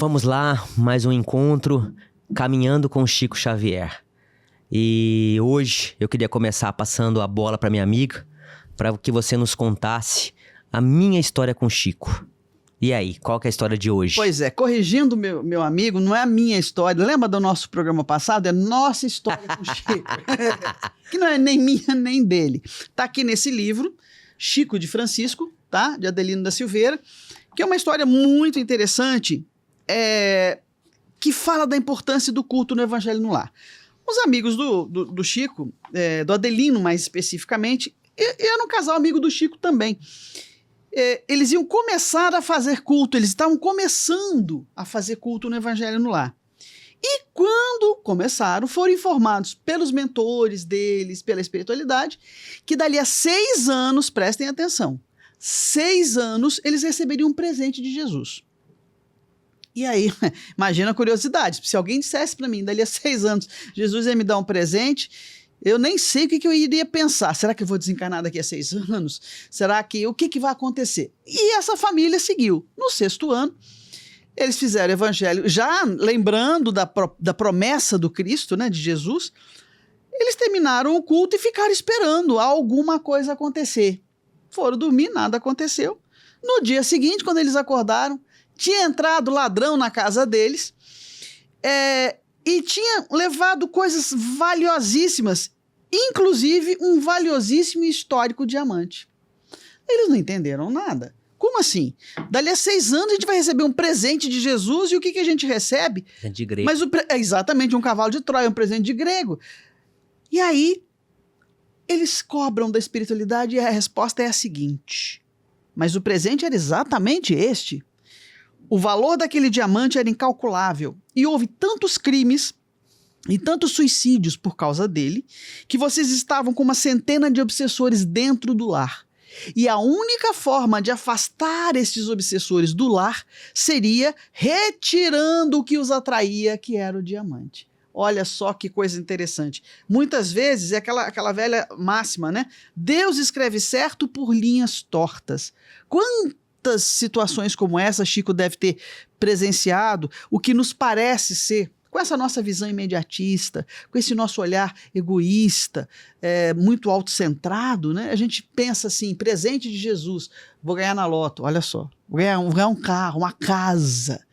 Vamos lá, mais um encontro caminhando com Chico Xavier. E hoje eu queria começar passando a bola para minha amiga, para que você nos contasse a minha história com Chico. E aí, qual que é a história de hoje? Pois é, corrigindo meu amigo, não é a minha história. Lembra do nosso programa passado? É nossa história com Chico. Que não é nem minha, nem dele. Tá aqui nesse livro, Chico de Francisco, tá? De Adelino da Silveira, que é uma história muito interessante, que fala da importância do culto no Evangelho no Lar. Os amigos do Chico, do Adelino mais especificamente, era um casal amigo do Chico também. Eles iam começar a fazer culto, eles estavam começando a fazer culto no Evangelho no Lar. E quando começaram, foram informados pelos mentores deles, pela espiritualidade, que dali a 6 anos, prestem atenção, 6 anos eles receberiam um presente de Jesus. E aí, imagina a curiosidade, se alguém dissesse para mim, dali a 6 anos, Jesus ia me dar um presente, eu nem sei o que eu iria pensar. Será que eu vou desencarnar daqui a 6 anos? O que vai acontecer? E essa família seguiu. No 6º ano, eles fizeram o evangelho, já lembrando da promessa do Cristo, né, de Jesus, eles terminaram o culto e ficaram esperando alguma coisa acontecer. Foram dormir, nada aconteceu. No dia seguinte, quando eles acordaram, tinha entrado ladrão na casa deles e tinha levado coisas valiosíssimas, inclusive um valiosíssimo e histórico diamante. Eles não entenderam nada. Como assim? Dali a 6 anos a gente vai receber um presente de Jesus e o que a gente recebe? Presente de grego. Exatamente, um cavalo de Troia, um presente de grego. E aí, eles cobram da espiritualidade e a resposta é a seguinte: mas o presente era exatamente este? O valor daquele diamante era incalculável e houve tantos crimes e tantos suicídios por causa dele que vocês estavam com uma centena de obsessores dentro do lar. E a única forma de afastar esses obsessores do lar seria retirando o que os atraía, que era o diamante. Olha só que coisa interessante. Muitas vezes é aquela velha máxima, né? Deus escreve certo por linhas tortas. Quantas situações como essa Chico deve ter presenciado, o que nos parece ser, com essa nossa visão imediatista, com esse nosso olhar egoísta, muito autocentrado, né? A gente pensa assim, presente de Jesus, vou ganhar na loto, olha só, vou ganhar um carro, uma casa,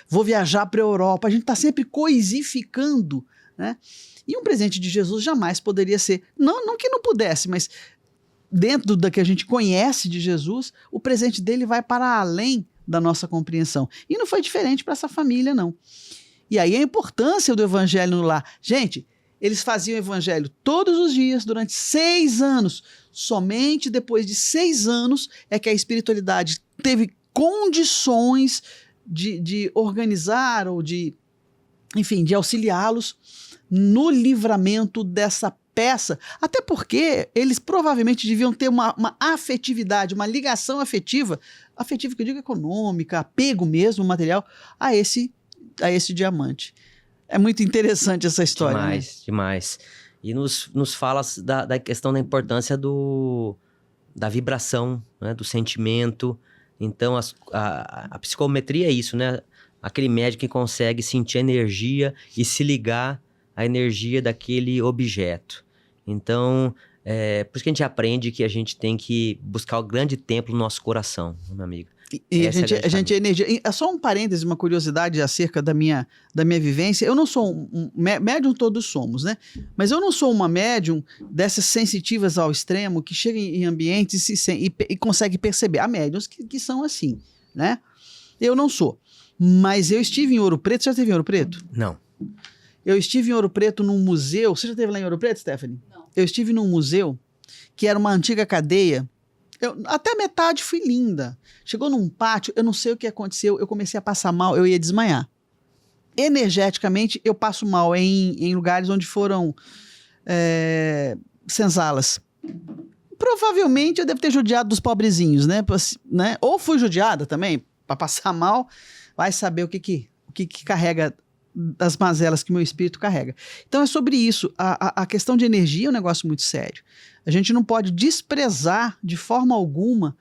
vou viajar para a Europa, a gente está sempre coisificando, né? E um presente de Jesus jamais poderia ser, não que não pudesse, mas dentro da que a gente conhece de Jesus, o presente dele vai para além da nossa compreensão. E não foi diferente para essa família, não. E aí a importância do evangelho no lar. Gente, eles faziam o evangelho todos os dias, durante 6 anos. Somente depois de 6 anos é que a espiritualidade teve condições de organizar ou de auxiliá-los no livramento dessa peça. Até porque eles provavelmente deviam ter uma afetividade, uma ligação afetiva que eu digo econômica, apego mesmo material, a esse diamante. É muito interessante essa história. Demais, né? Demais. E nos fala da questão da importância da vibração, né? Do sentimento. Então, a psicometria é isso, né? Aquele médico que consegue sentir a energia e se ligar à energia daquele objeto. Então, por isso que a gente aprende que a gente tem que buscar o grande templo no nosso coração, meu amigo. E a gente energia. É só um parêntese, uma curiosidade acerca da minha vivência. Eu não sou médium, todos somos, né? Mas eu não sou uma médium dessas sensitivas ao extremo que chega em ambientes e consegue perceber. Há médiums que são assim, né? Eu não sou. Mas eu estive em Ouro Preto. Você já esteve em Ouro Preto? Não. Eu estive em Ouro Preto num museu. Você já esteve lá em Ouro Preto, Stephanie? Não. Eu estive num museu que era uma antiga cadeia. Até a metade fui linda. Chegou num pátio, eu não sei o que aconteceu, eu comecei a passar mal, eu ia desmaiar. Energeticamente, eu passo mal em lugares onde foram senzalas. Provavelmente eu devo ter judiado dos pobrezinhos, né? Ou fui judiada também, para passar mal, vai saber o que carrega das mazelas que meu espírito carrega. Então é sobre isso. A questão de energia é um negócio muito sério. A gente não pode desprezar de forma alguma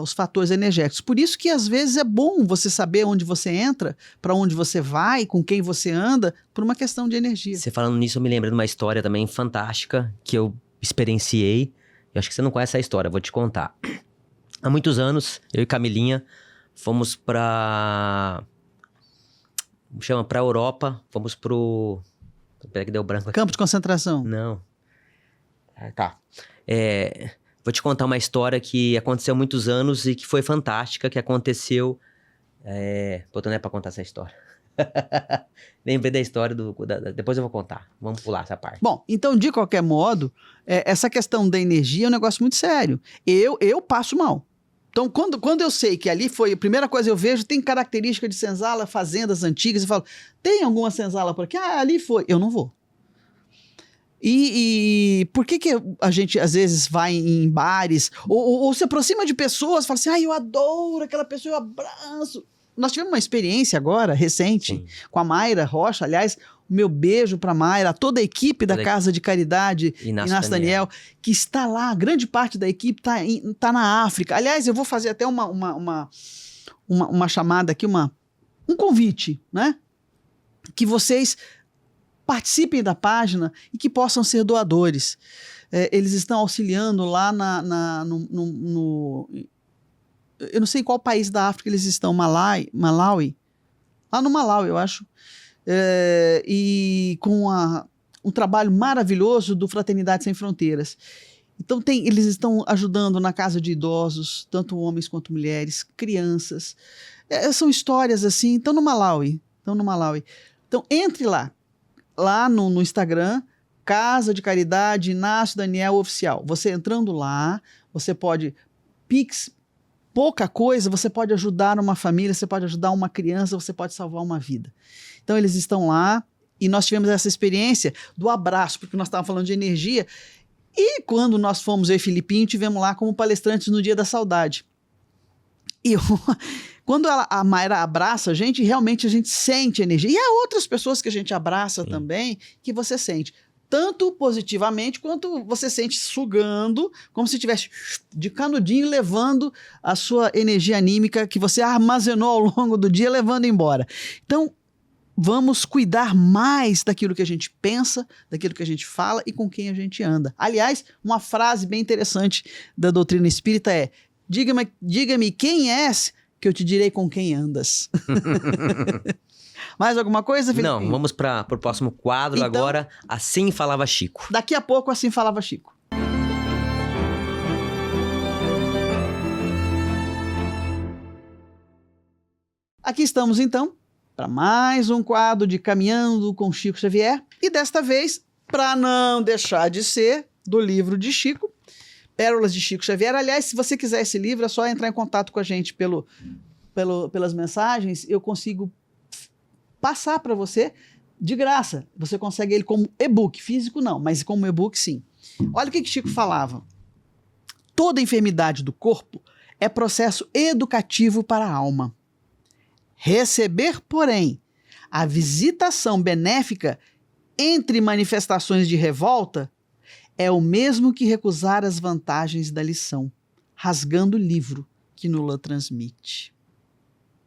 os fatores energéticos. Por isso que às vezes é bom você saber onde você entra, para onde você vai, com quem você anda, por uma questão de energia. Você falando nisso, eu me lembro de uma história também fantástica que eu experienciei. Eu acho que você não conhece a história, vou te contar. Há muitos anos, eu e Camilinha fomos pra Europa, fomos pro... Peraí que deu branco aqui. Campo de concentração. Não. Tá. Vou te contar uma história que aconteceu há muitos anos e que foi fantástica, que aconteceu... Pô, não é pra contar essa história. Lembrei da história depois eu vou contar. Vamos pular essa parte. Bom, então, de qualquer modo, essa questão da energia é um negócio muito sério. Eu passo mal. Então, quando eu sei que ali foi, a primeira coisa eu vejo, tem característica de senzala, fazendas antigas, e falo, tem alguma senzala por aqui? Ah, ali foi. Eu não vou. E por que a gente, às vezes, vai em bares, ou se aproxima de pessoas, fala assim, eu adoro aquela pessoa, eu abraço. Nós tivemos uma experiência agora, recente, Sim. com a Mayra Rocha, aliás, o meu beijo para a Mayra, toda a equipe da Casa de Caridade Inácio Daniel, que está lá, grande parte da equipe está na África. Aliás, eu vou fazer até uma chamada aqui, um convite, né? Que vocês participem da página e que possam ser doadores. Eles estão auxiliando lá eu não sei em qual país da África eles estão, Malawi? Lá no Malawi, eu acho. E com um trabalho maravilhoso do Fraternidade Sem Fronteiras. Então, eles estão ajudando na casa de idosos, tanto homens quanto mulheres, crianças. São histórias assim, estão no Malawi. Então, entre lá no Instagram, Casa de Caridade Inácio Daniel Oficial. Você entrando lá, você pode... Pix, pouca coisa, você pode ajudar uma família, você pode ajudar uma criança, você pode salvar uma vida. Então, eles estão lá e nós tivemos essa experiência do abraço, porque nós estávamos falando de energia. E quando nós fomos, eu e Filipinho, tivemos lá como palestrantes no Dia da Saudade. E quando a Mayra abraça a gente, realmente a gente sente energia. E há outras pessoas que a gente abraça também, que você sente. Tanto positivamente, quanto você sente sugando, como se estivesse de canudinho, levando a sua energia anímica que você armazenou ao longo do dia, levando embora. Então, vamos cuidar mais daquilo que a gente pensa, daquilo que a gente fala e com quem a gente anda. Aliás, uma frase bem interessante da doutrina espírita é: diga-me quem és, que eu te direi com quem andas. Mais alguma coisa, Felipe? Não, vamos para o próximo quadro então, agora. Assim Falava Chico. Daqui a pouco, Assim Falava Chico. Aqui estamos, então, para mais um quadro de Caminhando com Chico Xavier. E desta vez, para não deixar de ser do livro de Chico, Pérolas de Chico Xavier. Aliás, se você quiser esse livro, é só entrar em contato com a gente pelas mensagens. Eu consigo passar para você de graça. Você consegue ele como e-book, físico não, mas como e-book sim. Olha o que Chico falava. Toda enfermidade do corpo é processo educativo para a alma. Receber, porém, a visitação benéfica entre manifestações de revolta é o mesmo que recusar as vantagens da lição, rasgando o livro que nos transmite.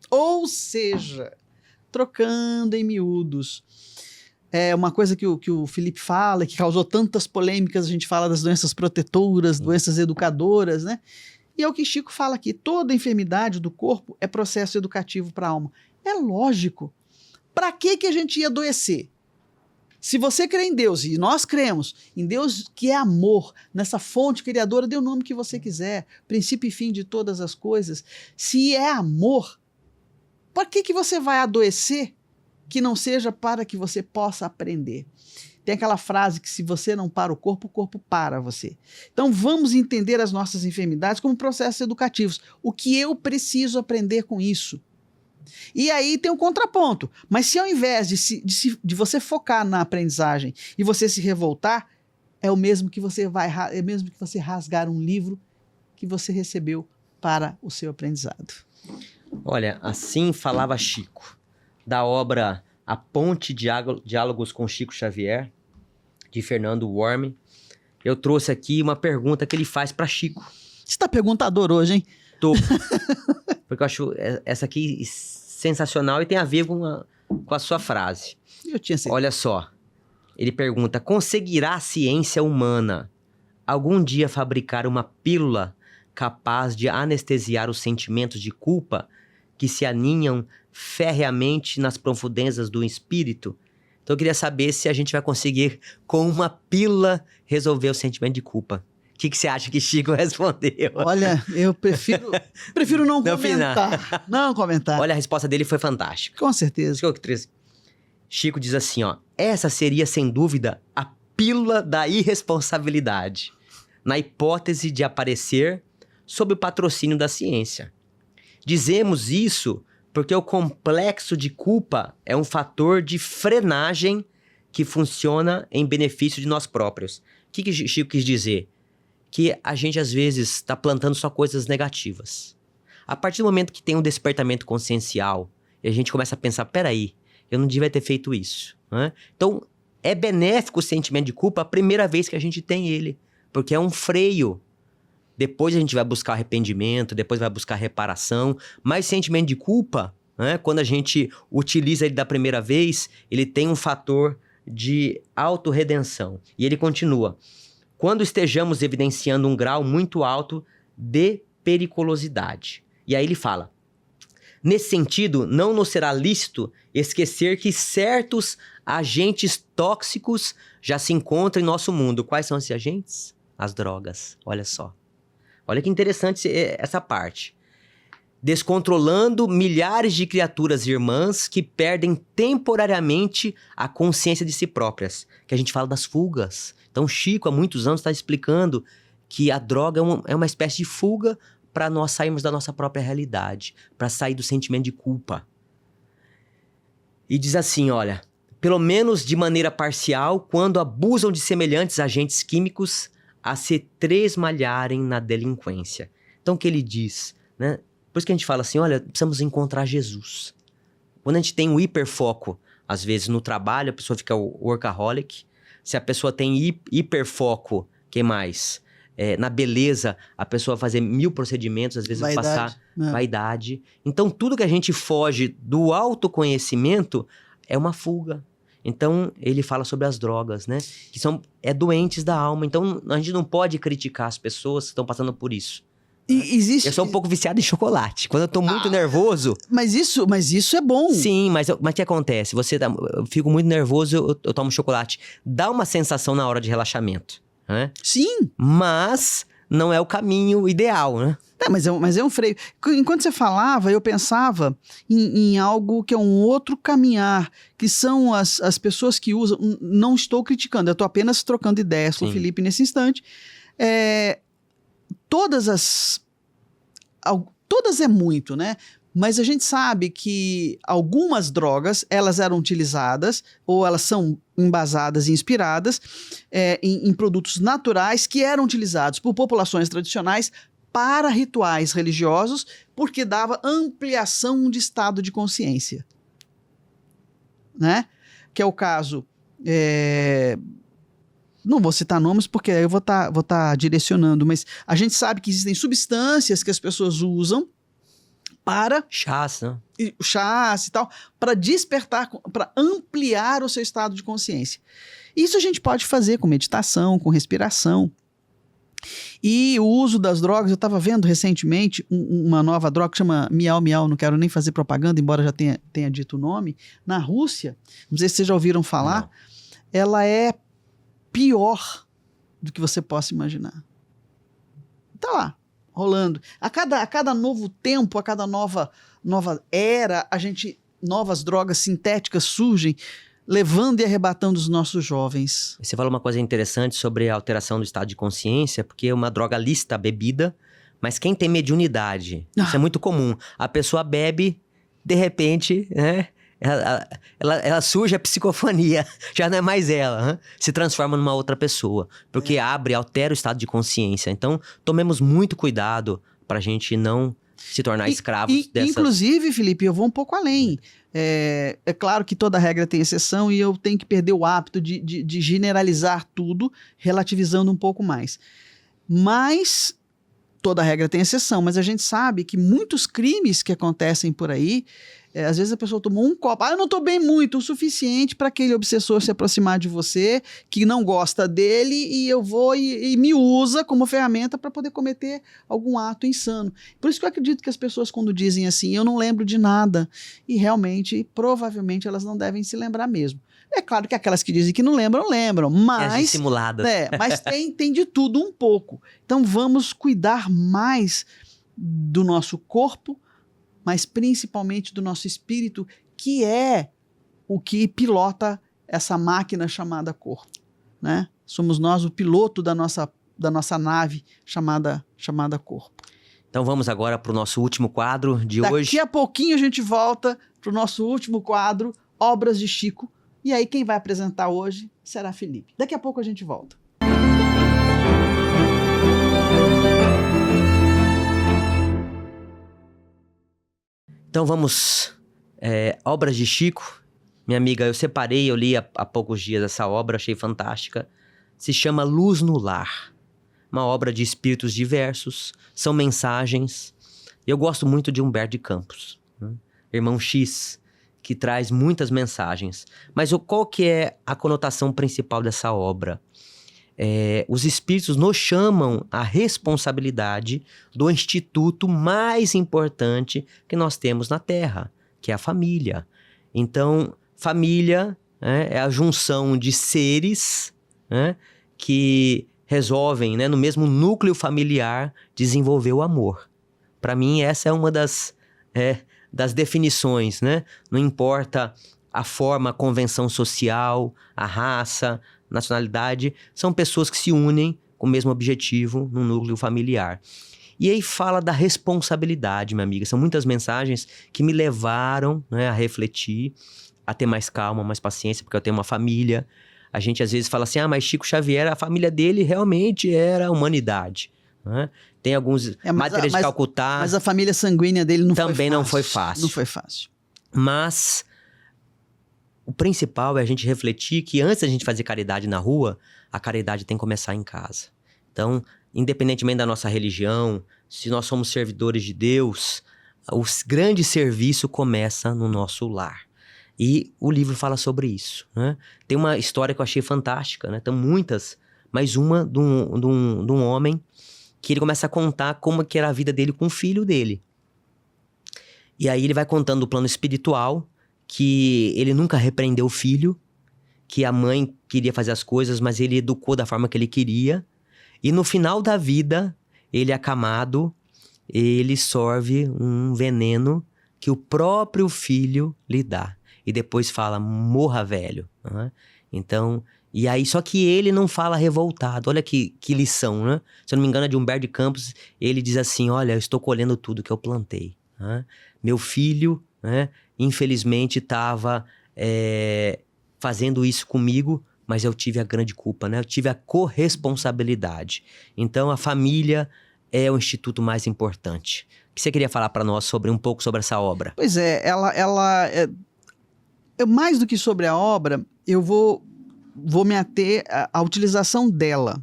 Ou seja, trocando em miúdos. É uma coisa que o Felipe fala, que causou tantas polêmicas, a gente fala das doenças protetoras, doenças educadoras, né? E é o que Chico fala aqui, toda enfermidade do corpo é processo educativo para a alma. É lógico. Para que a gente ia adoecer? Se você crê em Deus, e nós cremos em Deus que é amor, nessa fonte criadora, dê o nome que você quiser, princípio e fim de todas as coisas, se é amor, por que você vai adoecer que não seja para que você possa aprender? Tem aquela frase que se você não para o corpo para você. Então vamos entender as nossas enfermidades como processos educativos. O que eu preciso aprender com isso? E aí tem um contraponto. Mas se ao invés de você focar na aprendizagem e você se revoltar, é o mesmo que você rasgar um livro que você recebeu para o seu aprendizado. Olha, Assim Falava Chico, da obra A Ponte Diálogos com Chico Xavier, de Fernando Worm. Eu trouxe aqui uma pergunta que ele faz para Chico. Você tá perguntador hoje, hein? Tô. Porque eu acho essa aqui sensacional e tem a ver com a sua frase. Eu tinha certeza. Olha só. Ele pergunta: conseguirá a ciência humana algum dia fabricar uma pílula capaz de anestesiar os sentimentos de culpa que se aninham ferreamente nas profundezas do espírito? Então eu queria saber se a gente vai conseguir, com uma pílula, resolver o sentimento de culpa. O que você acha que Chico respondeu? Olha, eu prefiro não comentar. Não comentar. Olha, a resposta dele foi fantástica. Com certeza. Chico diz assim, ó: essa seria, sem dúvida, a pílula da irresponsabilidade, na hipótese de aparecer sob o patrocínio da ciência. Dizemos isso porque o complexo de culpa é um fator de frenagem que funciona em benefício de nós próprios. O que Chico quis dizer? Que a gente, às vezes, está plantando só coisas negativas. A partir do momento que tem um despertamento consciencial e a gente começa a pensar, peraí, eu não devia ter feito isso, né? Então, é benéfico o sentimento de culpa a primeira vez que a gente tem ele, porque é um freio. Depois a gente vai buscar arrependimento, depois vai buscar reparação, mas sentimento de culpa, né, quando a gente utiliza ele da primeira vez, ele tem um fator de autorredenção. E ele continua: quando estejamos evidenciando um grau muito alto de periculosidade. E aí ele fala: nesse sentido, não nos será lícito esquecer que certos agentes tóxicos já se encontram em nosso mundo. Quais são esses agentes? As drogas. Olha só. Olha que interessante essa parte. Descontrolando milhares de criaturas irmãs que perdem temporariamente a consciência de si próprias. Que a gente fala das fugas. Então, Chico, há muitos anos, está explicando que a droga é uma espécie de fuga para nós sairmos da nossa própria realidade, para sair do sentimento de culpa. E diz assim, olha: pelo menos de maneira parcial, quando abusam de semelhantes agentes químicos a se tresmalharem na delinquência. Então, o que ele diz, né? Por isso que a gente fala assim, olha, precisamos encontrar Jesus. Quando a gente tem um hiperfoco, às vezes no trabalho, a pessoa fica workaholic. Se a pessoa tem hiperfoco, que mais? Na beleza, a pessoa vai fazer 1000 procedimentos, às vezes vai passar vaidade. Então, tudo que a gente foge do autoconhecimento é uma fuga. Então, ele fala sobre as drogas, né? Que são doentes da alma. Então, a gente não pode criticar as pessoas que estão passando por isso. Eu sou um pouco viciado em chocolate. Quando eu tô muito nervoso... Mas isso é bom. Sim, mas o que acontece? Eu fico muito nervoso, eu tomo chocolate. Dá uma sensação na hora de relaxamento, né? Sim. Mas não é o caminho ideal, né? Mas é um freio. Enquanto você falava, eu pensava em algo que é um outro caminhar, que são as pessoas que usam... Não estou criticando, eu estou apenas trocando ideias com o Felipe nesse instante. Todas é muito, né? Mas a gente sabe que algumas drogas, elas eram utilizadas, ou elas são embasadas e inspiradas em produtos naturais que eram utilizados por populações tradicionais para rituais religiosos, porque dava ampliação de estado de consciência, né? Que é o caso... Não vou citar nomes porque aí eu vou tá direcionando, mas a gente sabe que existem substâncias que as pessoas usam para... Chás, né? Chás e tal, para despertar, para ampliar o seu estado de consciência. Isso a gente pode fazer com meditação, com respiração. E o uso das drogas, eu estava vendo recentemente uma nova droga que chama Miau Miau, não quero nem fazer propaganda, embora já tenha dito o nome, na Rússia, não sei se vocês já ouviram falar, não. Ela é pior do que você possa imaginar. Tá lá, rolando. A cada novo tempo, a cada nova era, novas drogas sintéticas surgem, levando e arrebatando os nossos jovens. Você falou uma coisa interessante sobre a alteração do estado de consciência, porque é uma droga lícita, a bebida, mas quem tem mediunidade, isso é muito comum. A pessoa bebe, de repente, né? Ela surge a psicofonia, já não é mais ela, hein? Se transforma numa outra pessoa, porque altera o estado de consciência. Então, tomemos muito cuidado pra gente não se tornar escravos dessas... Inclusive, Felipe, eu vou um pouco além. É claro que toda regra tem exceção e eu tenho que perder o hábito de generalizar tudo, relativizando um pouco mais. Mas toda regra tem exceção, mas a gente sabe que muitos crimes que acontecem por aí, às vezes a pessoa tomou um copo, eu não estou bem muito, o suficiente para aquele obsessor se aproximar de você, que não gosta dele, e eu vou e me usa como ferramenta para poder cometer algum ato insano. Por isso que eu acredito que as pessoas, quando dizem assim, eu não lembro de nada, e realmente, provavelmente, elas não devem se lembrar mesmo. É claro que aquelas que dizem que não lembram, mas... As dissimuladas. Mas tem de tudo um pouco. Então vamos cuidar mais do nosso corpo, mas principalmente do nosso espírito, que é o que pilota essa máquina chamada corpo, né? Somos nós o piloto da nossa nave chamada corpo. Então vamos agora para o nosso último quadro de hoje. Daqui a pouquinho a gente volta para o nosso último quadro, Obras de Chico. E aí quem vai apresentar hoje será Felipe. Daqui a pouco a gente volta. Então vamos, Obras de Chico. Minha amiga, eu li há poucos dias essa obra, achei fantástica. Se chama Luz no Lar. Uma obra de espíritos diversos, são mensagens. Eu gosto muito de Humberto de Campos, né? Irmão X, que traz muitas mensagens. Mas qual que é a conotação principal dessa obra? Os espíritos nos chamam à responsabilidade do instituto mais importante que nós temos na Terra, que é a família. Então, família, né, é a junção de seres, né, que resolvem, né, no mesmo núcleo familiar, desenvolver o amor. Para mim, essa é uma das definições, né? Não importa a forma, a convenção social, a raça, nacionalidade, são pessoas que se unem com o mesmo objetivo no núcleo familiar. E aí fala da responsabilidade, minha amiga. São muitas mensagens que me levaram, né, a refletir, a ter mais calma, mais paciência, porque eu tenho uma família. A gente às vezes fala assim, mas Chico Xavier, a família dele realmente era a humanidade, né? Tem alguns Madres de Calcutá. Mas a família sanguínea dele também não foi fácil. Não foi fácil. Mas o principal é a gente refletir que antes da gente fazer caridade na rua, a caridade tem que começar em casa. Então, independentemente da nossa religião, se nós somos servidores de Deus, o grande serviço começa no nosso lar. E o livro fala sobre isso, né? Tem uma história que eu achei fantástica, né? Tem muitas, mas uma de um homem que ele começa a contar como que era a vida dele com o filho dele. E aí ele vai contando do plano espiritual, que ele nunca repreendeu o filho, que a mãe queria fazer as coisas, mas ele educou da forma que ele queria. E no final da vida, ele acamado, ele sorve um veneno que o próprio filho lhe dá. E depois fala, morra velho. Né? Então, e aí, só que ele não fala revoltado. Olha que lição, né? Se eu não me engano, é de Humberto de Campos. Ele diz assim, olha, eu estou colhendo tudo que eu plantei. Né? Meu filho, né, infelizmente, estava fazendo isso comigo, mas eu tive a grande culpa, né? Eu tive a corresponsabilidade. Então, a família é o instituto mais importante. O que você queria falar para nós um pouco sobre essa obra? Pois é, mais do que sobre a obra, eu vou me ater à utilização dela.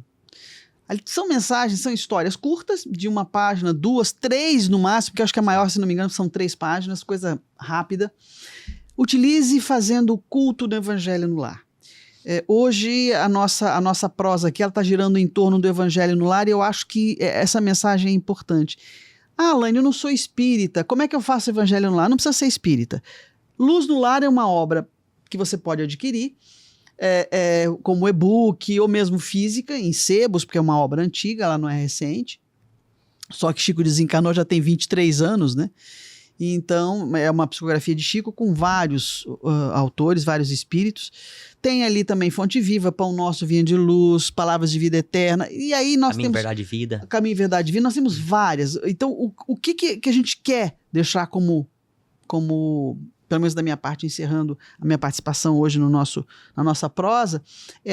São mensagens, são histórias curtas, de 1 página, 2, 3 no máximo, porque eu acho que a maior, se não me engano, são 3 páginas, coisa rápida. Utilize fazendo o culto do Evangelho no lar. Hoje, a nossa prosa aqui, ela está girando em torno do Evangelho no lar, e eu acho que essa mensagem é importante. Alaine, eu não sou espírita, como é que eu faço Evangelho no lar? Não precisa ser espírita. Luz no Lar é uma obra que você pode adquirir, como e-book ou mesmo física, em sebos, porque é uma obra antiga, ela não é recente. Só que Chico desencarnou já tem 23 anos, né? Então, é uma psicografia de Chico com vários autores, vários espíritos. Tem ali também Fonte Viva, Pão Nosso, Vinha de Luz, Palavras de Vida Eterna. E aí nós Caminho, temos... Verdade e Vida. Caminho, Verdade e Vida. Nós temos várias. Então, o que a gente quer deixar como, pelo menos da minha parte, encerrando a minha participação hoje na nossa prosa,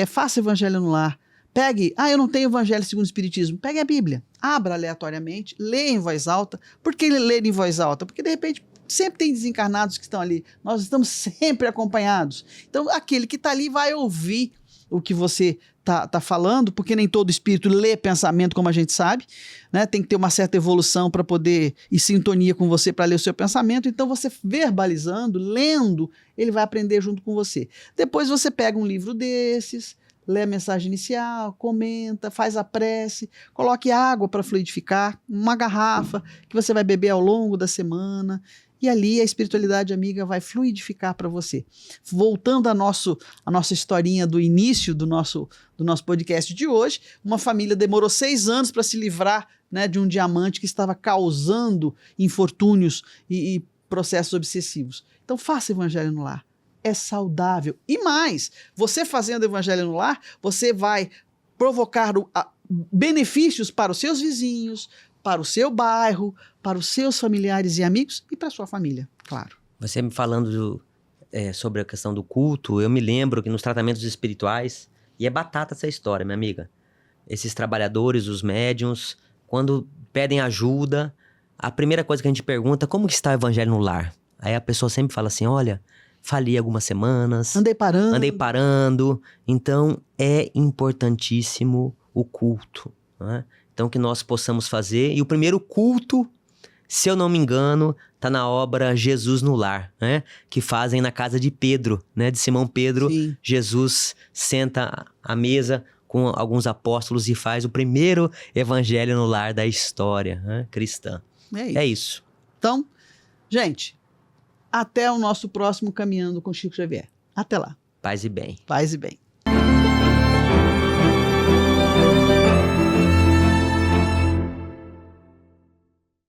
faça Evangelho no lar. Pegue, eu não tenho Evangelho segundo o Espiritismo, pegue a Bíblia, abra aleatoriamente, leia em voz alta. Por que ler em voz alta? Porque de repente sempre tem desencarnados que estão ali, nós estamos sempre acompanhados. Então aquele que está ali vai ouvir o que você tá falando, porque nem todo espírito lê pensamento, como a gente sabe, né? Tem que ter uma certa evolução para poder ir em sintonia com você para ler o seu pensamento. Então, você verbalizando, lendo, ele vai aprender junto com você. Depois você pega um livro desses, lê a mensagem inicial, comenta, faz a prece, coloque água para fluidificar, uma garrafa que você vai beber ao longo da semana. E ali a espiritualidade amiga vai fluidificar para você. Voltando à nossa historinha do início do nosso podcast de hoje, uma família demorou 6 anos para se livrar, né, de um diamante que estava causando infortúnios e processos obsessivos. Então faça evangelho no lar. É saudável. E mais, você fazendo evangelho no lar, você vai provocar benefícios para os seus vizinhos, para o seu bairro, para os seus familiares e amigos e para a sua família, claro. Você me falando sobre a questão do culto, eu me lembro que nos tratamentos espirituais, e é batata essa história, minha amiga, esses trabalhadores, os médiuns, quando pedem ajuda, a primeira coisa que a gente pergunta, como que está o evangelho no lar? Aí a pessoa sempre fala assim, olha, falhei algumas semanas. Andei parando. Então, é importantíssimo o culto, né? Então, que nós possamos fazer. E o primeiro culto, se eu não me engano, está na obra Jesus no Lar, né? Que fazem na casa de Pedro, né? De Simão Pedro. Sim. Jesus senta à mesa com alguns apóstolos e faz o primeiro evangelho no lar da história, né, cristã. É isso. Então, gente, até o nosso próximo Caminhando com Chico Xavier. Até lá. Paz e bem. Paz e bem.